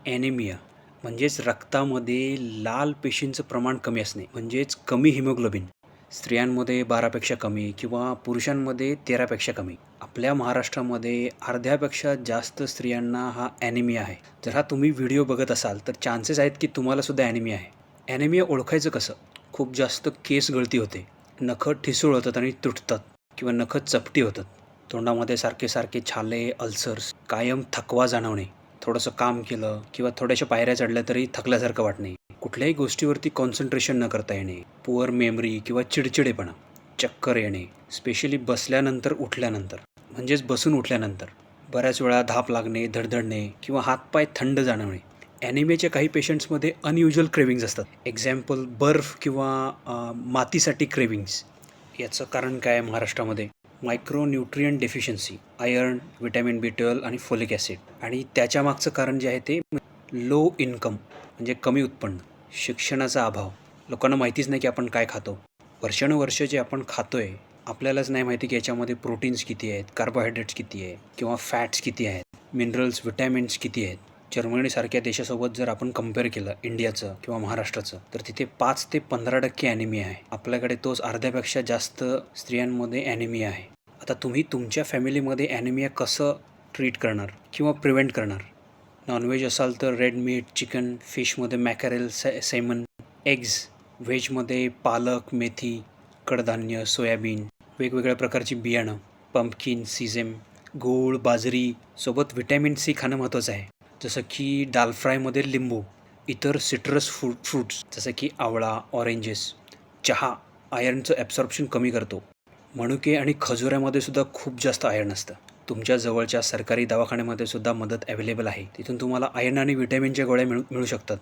Anaemia म्हणजेच रक्तामध्ये लाल पेशींचं प्रमाण कमी असणे म्हणजेच कमी हिमोग्लोबिन. स्त्रियांमध्ये 12पेक्षा कमी किंवा पुरुषांमध्ये 13पेक्षा कमी. आपल्या महाराष्ट्रामध्ये अर्ध्यापेक्षा जास्त स्त्रियांना हा ॲनिमिया आहे. जर हा तुम्ही व्हिडिओ बघत असाल तर चान्सेस आहेत की तुम्हालासुद्धा ॲनिमिया आहे. ॲनिमिया ओळखायचं कसं? खूप जास्त केस गळती होते, नखं ठिसूळ होतात आणि तुटतात किंवा नखं चपटी होतात, तोंडामध्ये सारखे सारखे छाले, अल्सर्स, कायम थकवा जाणवणे, थोडंसं काम केलं किंवा थोड्याशा पायऱ्या चढल्या तरी थकल्यासारखं वाटणे, कुठल्याही गोष्टीवरती कॉन्सन्ट्रेशन न करता येणे, पुअर मेमरी किंवा चिडचिडेपणा, चक्कर येणे, स्पेशली बसल्यानंतर उठल्यानंतर म्हणजेच बसून उठल्यानंतर, बऱ्याच वेळा धाप लागणे, धडधडणे किंवा हातपाय थंड जाणवणे. ॲनिमियाच्या काही पेशंट्समध्ये अनयुज्युअल क्रेविंग्ज असतात. एक्झाम्पल बर्फ किंवा मातीसाठी क्रेविंग्स. याचं कारण काय आहे महाराष्ट्रामध्ये? Micronutrient deficiency, iron, vitamin B12 आणि फोलिक ॲसिड. आणि त्याच्या मागचं कारण जे आहे ते लो इन्कम म्हणजे कमी उत्पन्न, शिक्षणाचा अभाव. लोकांना माहितीच नाही की आपण काय खातो. वर्षानुवर्ष जे आपण खातोय आपल्यालाच नाही माहिती की याच्यामध्ये प्रोटीन्स किती आहेत, कार्बोहायड्रेट्स किती आहे किंवा फॅट्स किती आहेत, मिनरल्स, व्हिटॅमिन्स किती आहेत. जर्मनीसारख्या देशासोबत जर आपण कम्पेअर केलं इंडियाचं किंवा महाराष्ट्राचं तर तिथे 5 ते 15% ॲनिमिया आहे. आपल्याकडे तोच अर्ध्यापेक्षा जास्त स्त्रियांमध्ये ॲनिमिया आहे. आता तुम्ही तुमच्या फॅमिलीमध्ये ॲनिमिया कसं ट्रीट करणार किंवा प्रिव्हेंट करणार? नॉनव्हेज असाल तर रेड मीट, चिकन, फिशमध्ये मॅकरेल, सॅमन, एग्ज. व्हेजमध्ये पालक, मेथी, कडधान्य, सोयाबीन, वेगवेगळ्या प्रकारची बियाणं, पंपकिन, सिझेम, गूळ, बाजरी. सोबत व्हिटॅमिन C खाणं महत्त्वाचं आहे. जसं की दाल फ्रायमध्ये लिंबू, इतर सिट्रस फ्रूट्स जसं की आवळा, ऑरेंजेस. चहा आयर्नचं ॲब्सॉर्प्शन कमी करतो. मनुके आणि खजुऱ्यामध्ये सुद्धा खूप जास्त आयर्न असतं. तुमच्या जवळच्या सरकारी दवाखान्यामध्ये सुद्धा मदत अवेलेबल आहे. तिथून तुम्हाला आयर्न आणि व्हिटॅमिनच्या गोळ्या मिळू शकतात.